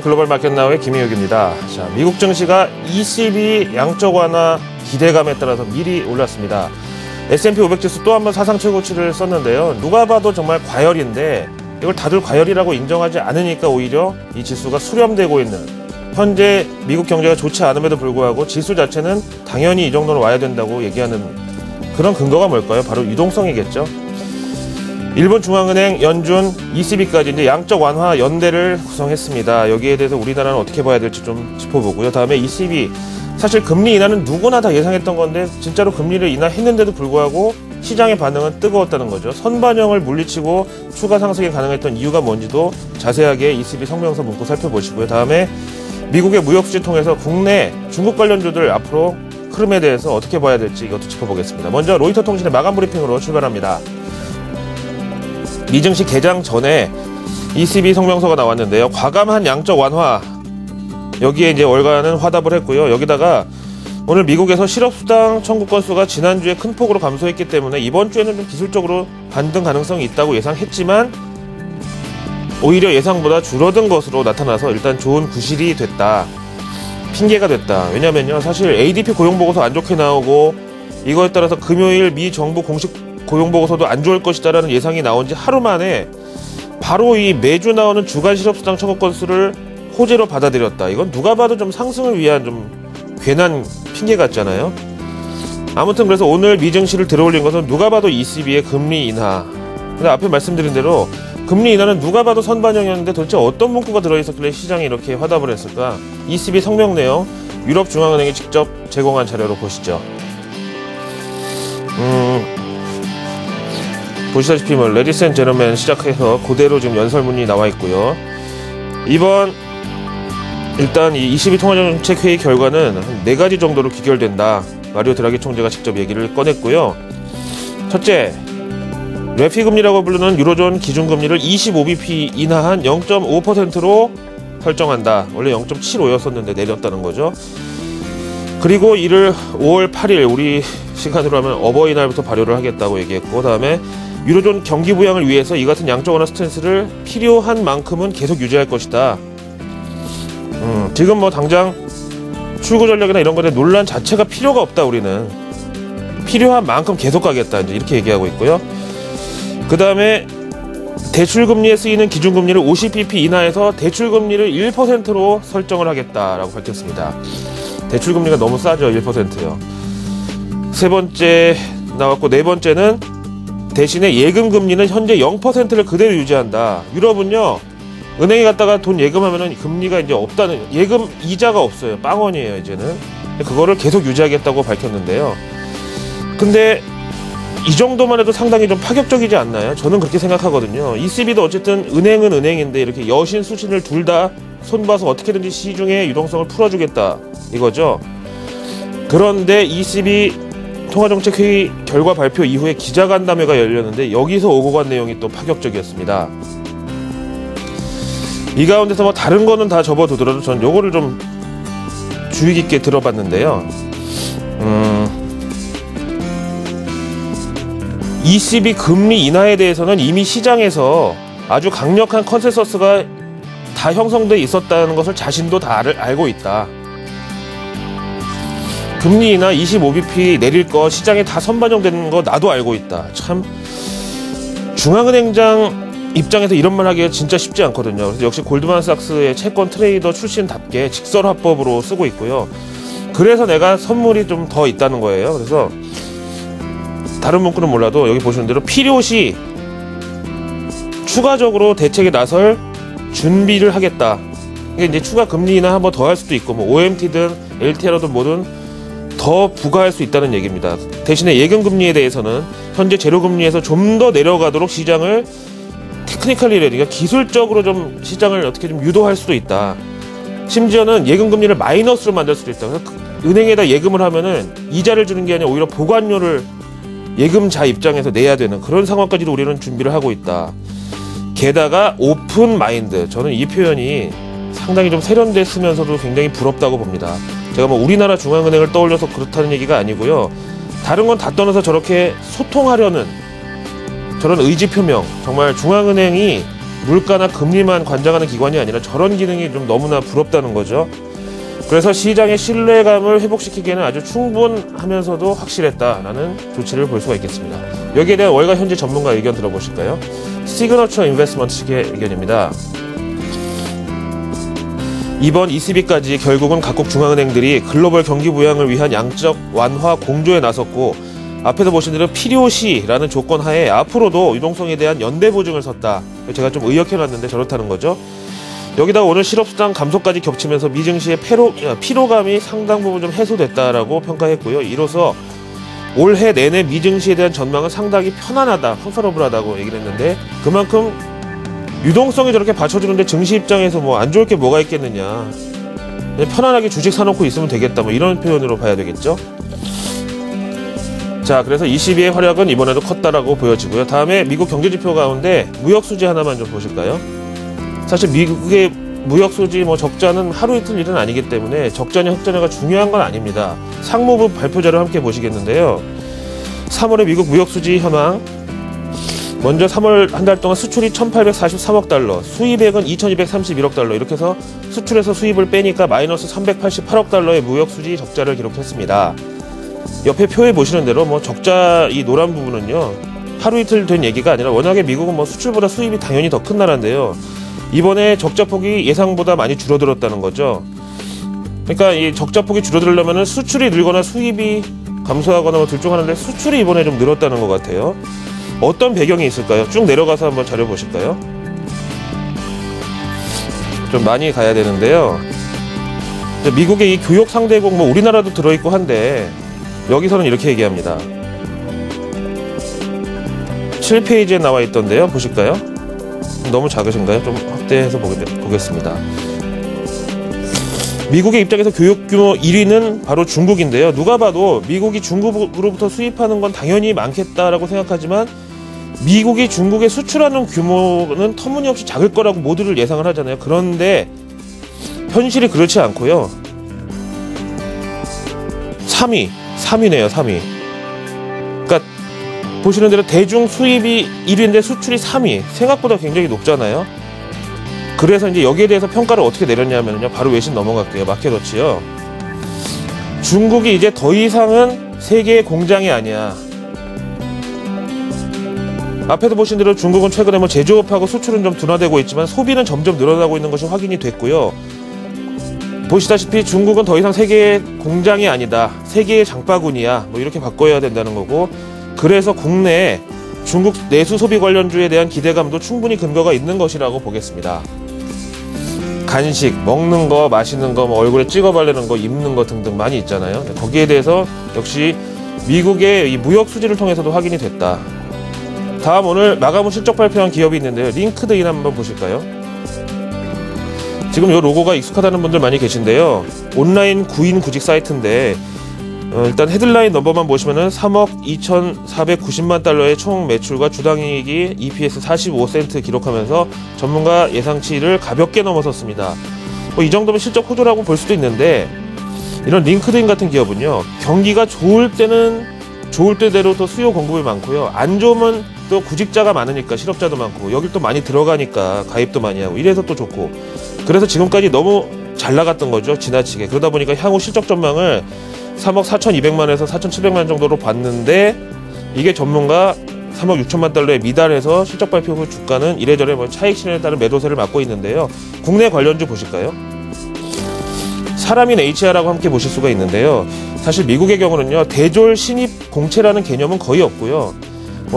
글로벌 마켓나우의 김희욱입니다. 자, 미국 증시가 22 양적 완화 기대감에 따라서 미리 올랐습니다. S&P 500 지수 또 한 번 사상 최고치를 썼는데요. 누가 봐도 정말 과열인데 이걸 다들 과열이라고 인정하지 않으니까 오히려 이 지수가 수렴되고 있는, 현재 미국 경제가 좋지 않음에도 불구하고 지수 자체는 당연히 이 정도는 와야 된다고 얘기하는 그런 근거가 뭘까요? 바로 유동성이겠죠. 일본 중앙은행 연준 ECB까지 이제 양적 완화 연대를 구성했습니다. 여기에 대해서 우리나라는 어떻게 봐야 될지 좀 짚어보고요. 다음에 ECB, 사실 금리 인하는 누구나 다 예상했던 건데 진짜로 금리를 인하했는데도 불구하고 시장의 반응은 뜨거웠다는 거죠. 선반영을 물리치고 추가 상승이 가능했던 이유가 뭔지도 자세하게 ECB 성명서 문구 살펴보시고요. 다음에 미국의 무역수지 통해서 국내 중국 관련주들 앞으로 흐름에 대해서 어떻게 봐야 될지 이것도 짚어보겠습니다. 먼저 로이터 통신의 마감 브리핑으로 출발합니다. 미증시 개장 전에 ECB 성명서가 나왔는데요. 과감한 양적 완화, 여기에 이제 월간은 화답을 했고요. 여기다가 오늘 미국에서 실업수당 청구 건수가 지난주에 큰 폭으로 감소했기 때문에 이번 주에는 좀 기술적으로 반등 가능성이 있다고 예상했지만 오히려 예상보다 줄어든 것으로 나타나서 일단 좋은 구실이 됐다, 핑계가 됐다. 왜냐면요, 사실 ADP 고용보고서 안 좋게 나오고 이거에 따라서 금요일 미 정부 공식 고용보고서도 안 좋을 것이다라는 예상이 나온 지 하루 만에 바로 이 매주 나오는 주간 실업수당 청구 건수를 호재로 받아들였다. 이건 누가 봐도 좀 상승을 위한 좀 괜한 핑계 같잖아요. 아무튼 그래서 오늘 미증시를 들어올린 것은 누가 봐도 ECB의 금리 인하. 근데 앞에 말씀드린 대로 금리 인하는 누가 봐도 선반영이었는데 도대체 어떤 문구가 들어있었길래 시장이 이렇게 화답을 했을까? ECB 성명 내용 유럽중앙은행이 직접 제공한 자료로 보시죠. 보시다시피 뭐 레디스 앤 제너맨 시작해서 그대로 지금 연설문이 나와 있고요. 이번 일단 이 22 통화정책회의 결과는 한 4가지 정도로 귀결된다. 마리오 드라기 총재가 직접 얘기를 꺼냈고요. 첫째, 레피금리라고 부르는 유로존 기준금리를 25bp 인하한 0.5%로 설정한다. 원래 0.75였었는데 내렸다는 거죠. 그리고 이를 5월 8일 우리 시간으로 하면 어버이날부터 발효를 하겠다고 얘기했고, 다음에 유로존 경기 부양을 위해서 이 같은 양적 완화 스탠스를 필요한 만큼은 계속 유지할 것이다. 지금 뭐 당장 출구 전략이나 이런 것에 논란 자체가 필요가 없다. 우리는 필요한 만큼 계속 가겠다, 이제 이렇게 얘기하고 있고요. 그 다음에 대출금리에 쓰이는 기준금리를 50bp 인하해서 대출금리를 1%로 설정을 하겠다라고 밝혔습니다. 대출금리가 너무 싸죠. 1%요. 세 번째 나왔고, 네 번째는 대신에 예금금리는 현재 0%를 그대로 유지한다. 유럽은요, 은행에 갔다가 돈 예금하면은 금리가 이제 없다는, 예금 이자가 없어요. 빵원이에요, 이제는. 그거를 계속 유지하겠다고 밝혔는데요. 근데 이 정도만 해도 상당히 좀 파격적이지 않나요? 저는 그렇게 생각하거든요. ECB도 어쨌든 은행은 은행인데 이렇게 여신 수신을 둘 다 손봐서 어떻게든지 시중의 유동성을 풀어주겠다, 이거죠. 그런데 ECB 통화정책회의 결과 발표 이후에 기자간담회가 열렸는데 여기서 오고 간 내용이 또 파격적이었습니다. 이 가운데서 뭐 다른 거는 다 접어두더라도 전 요거를 좀 주의 깊게 들어봤는데요. ECB 금리 인하에 대해서는 이미 시장에서 아주 강력한 컨센서스가 다 형성돼 있었다는 것을 자신도 다 알고 있다. 금리 인하 25bp 내릴 거 시장에 다 선반영되는 거 나도 알고 있다. 참 중앙은행장 입장에서 이런 말 하기가 진짜 쉽지 않거든요. 그래서 역시 골드만삭스의 채권 트레이더 출신답게 직설화법으로 쓰고 있고요. 그래서 내가 선물이 좀 더 있다는 거예요. 그래서 다른 문구는 몰라도 여기 보시는 대로 필요시 추가적으로 대책에 나설 준비를 하겠다. 이게 이제 추가 금리 인하 한번 더 할 수도 있고, 뭐 OMT든 LTR든 뭐든 더 부과할 수 있다는 얘기입니다. 대신에 예금금리에 대해서는 현재 제로금리에서 좀 더 내려가도록 시장을 테크니컬리, 그러니까 기술적으로 좀 시장을 어떻게 좀 유도할 수도 있다. 심지어는 예금금리를 마이너스로 만들 수도 있다. 그래서 은행에다 예금을 하면은 이자를 주는 게 아니라 오히려 보관료를 예금자 입장에서 내야 되는 그런 상황까지도 우리는 준비를 하고 있다. 게다가 오픈 마인드, 저는 이 표현이 상당히 좀 세련됐으면서도 굉장히 부럽다고 봅니다. 제가 뭐 우리나라 중앙은행을 떠올려서 그렇다는 얘기가 아니고요. 다른 건 다 떠나서 저렇게 소통하려는 저런 의지 표명, 정말 중앙은행이 물가나 금리만 관장하는 기관이 아니라 저런 기능이 좀 너무나 부럽다는 거죠. 그래서 시장의 신뢰감을 회복시키기에는 아주 충분하면서도 확실했다라는 조치를 볼 수가 있겠습니다. 여기에 대한 월가 현지 전문가 의견 들어보실까요? 시그너처 인베스트먼트 측의 의견입니다. 이번 ECB까지 결국은 각국 중앙은행들이 글로벌 경기 부양을 위한 양적 완화 공조에 나섰고, 앞에서 보신 대로 필요시라는 조건 하에 앞으로도 유동성에 대한 연대 보증을 섰다. 제가 좀 의역해놨는데 저렇다는 거죠. 여기다가 오늘 실업수당 감소까지 겹치면서 미증시의 피로감이 상당 부분 좀 해소됐다라고 평가했고요. 이로써 올해 내내 미증시에 대한 전망은 상당히 편안하다, 컴퍼러블하다고 얘기를 했는데, 그만큼 유동성이 저렇게 받쳐주는데 증시 입장에서 뭐 안 좋을 게 뭐가 있겠느냐, 그냥 편안하게 주식 사놓고 있으면 되겠다, 뭐 이런 표현으로 봐야 되겠죠. 자, 그래서 ECB의 활약은 이번에도 컸다라고 보여지고요. 다음에 미국 경제지표 가운데 무역수지 하나만 좀 보실까요? 사실 미국의 무역수지 적자는 하루 이틀 일은 아니기 때문에 적자냐 흑자냐가 중요한 건 아닙니다. 상무부 발표자를 함께 보시겠는데요. 3월의 미국 무역수지 현황. 먼저 3월 한 달 동안 수출이 1,843억 달러, 수입액은 2,231억 달러, 이렇게 해서 수출에서 수입을 빼니까 마이너스 388억 달러의 무역수지 적자를 기록했습니다. 옆에 표에 보시는 대로 적자 이 노란 부분은요, 하루 이틀 된 얘기가 아니라 워낙에 미국은 수출보다 수입이 당연히 더 큰 나라인데요. 이번에 적자폭이 예상보다 많이 줄어들었다는 거죠. 그러니까 이 적자폭이 줄어들려면 수출이 늘거나 수입이 감소하거나 둘 중 하나인데, 수출이 이번에 좀 늘었다는 것 같아요. 어떤 배경이 있을까요? 쭉 내려가서 한번 자료 보실까요? 좀 많이 가야 되는데요. 미국의 이 교육 상대국 우리나라도 들어있고 한데, 여기서는 이렇게 얘기합니다. 7페이지에 나와 있던데요. 보실까요? 너무 작으신가요? 좀 확대해서 보겠습니다. 미국의 입장에서 교육 규모 1위는 바로 중국인데요. 누가 봐도 미국이 중국으로부터 수입하는 건 당연히 많겠다라고 생각하지만, 미국이 중국에 수출하는 규모는 터무니없이 작을 거라고 모두를 예상을 하잖아요. 그런데 현실이 그렇지 않고요. 3위네요. 3위. 그러니까 보시는 대로 대중 수입이 1위인데 수출이 3위. 생각보다 굉장히 높잖아요. 그래서 이제 여기에 대해서 평가를 어떻게 내렸냐면요. 바로 외신 넘어갈게요. 마켓워치요. 중국이 이제 더 이상은 세계의 공장이 아니야. 앞에도 보신 대로 중국은 최근에 제조업하고 수출은 좀 둔화되고 있지만 소비는 점점 늘어나고 있는 것이 확인이 됐고요. 보시다시피 중국은 더 이상 세계의 공장이 아니다, 세계의 장바구니야, 이렇게 바꿔야 된다는 거고, 그래서 국내에 중국 내수 소비 관련주에 대한 기대감도 충분히 근거가 있는 것이라고 보겠습니다. 간식, 먹는 거, 마시는 거, 얼굴에 찍어 바르는 거, 입는 거 등등 많이 있잖아요. 거기에 대해서 역시 미국의 이 무역 수지를 통해서도 확인이 됐다. 다음 오늘 마감 후 실적 발표한 기업이 있는데요. 링크드인 한번 보실까요? 지금 이 로고가 익숙하다는 분들 많이 계신데요. 온라인 구인 구직 사이트인데, 일단 헤드라인 넘버만 보시면은 3억 2,490만 달러의 총 매출과 주당이익이 EPS 45센트 기록하면서 전문가 예상치를 가볍게 넘어섰습니다. 이 정도면 실적 호조라고 볼 수도 있는데, 이런 링크드인 같은 기업은요, 경기가 좋을 때는 좋을 때대로 또 수요 공급이 많고요, 안 좋으면 또 구직자가 많으니까 실업자도 많고, 여길 또 많이 들어가니까 가입도 많이 하고, 이래서 또 좋고, 그래서 지금까지 너무 잘 나갔던 거죠, 지나치게. 그러다 보니까 향후 실적 전망을 3억 4,200만에서 4,700만 정도로 봤는데, 이게 전문가 3억 6천만 달러에 미달해서 실적 발표 후 주가는 이래저래 차익 실현에 따른 매도세를 맞고 있는데요. 국내 관련주 보실까요? 사람인 HR하고 함께 보실 수가 있는데요. 사실 미국의 경우는요, 대졸 신입 공채라는 개념은 거의 없고요.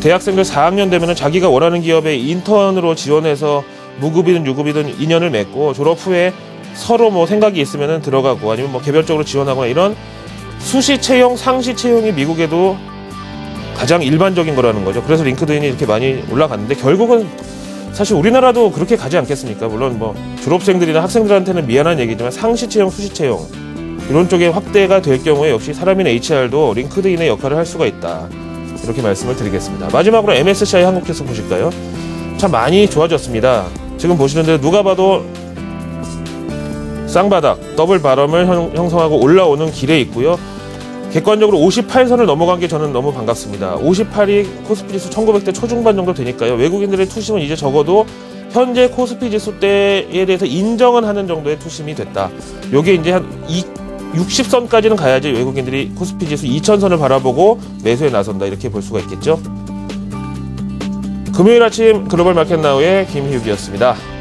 대학생들 4학년 되면은 자기가 원하는 기업에 인턴으로 지원해서 무급이든 유급이든 인연을 맺고, 졸업 후에 서로 생각이 있으면은 들어가고, 아니면 개별적으로 지원하거나, 이런 수시 채용, 상시 채용이 미국에도 가장 일반적인 거라는 거죠. 그래서 링크드인이 이렇게 많이 올라갔는데, 결국은 사실 우리나라도 그렇게 가지 않겠습니까? 물론 졸업생들이나 학생들한테는 미안한 얘기지만 상시 채용, 수시 채용 이런 쪽에 확대가 될 경우에 역시 사람인 HR도 링크드인의 역할을 할 수가 있다, 이렇게 말씀을 드리겠습니다. 마지막으로 MSCI 한국지수 보실까요? 참 많이 좋아졌습니다. 지금 보시는 대로 누가 봐도 쌍바닥, 더블 바람을 형성하고 올라오는 길에 있고요. 객관적으로 58선을 넘어간 게 저는 너무 반갑습니다. 58이 코스피지수 1900대 초중반 정도 되니까요. 외국인들의 투심은 이제 적어도 현재 코스피 지수 때에 대해서 인정은 하는 정도의 투심이 됐다. 요게 이제 한 60선까지는 가야지 외국인들이 코스피 지수 2000선을 바라보고 매수에 나선다, 이렇게 볼 수가 있겠죠. 금요일 아침 글로벌 마켓나우의 김희욱이었습니다.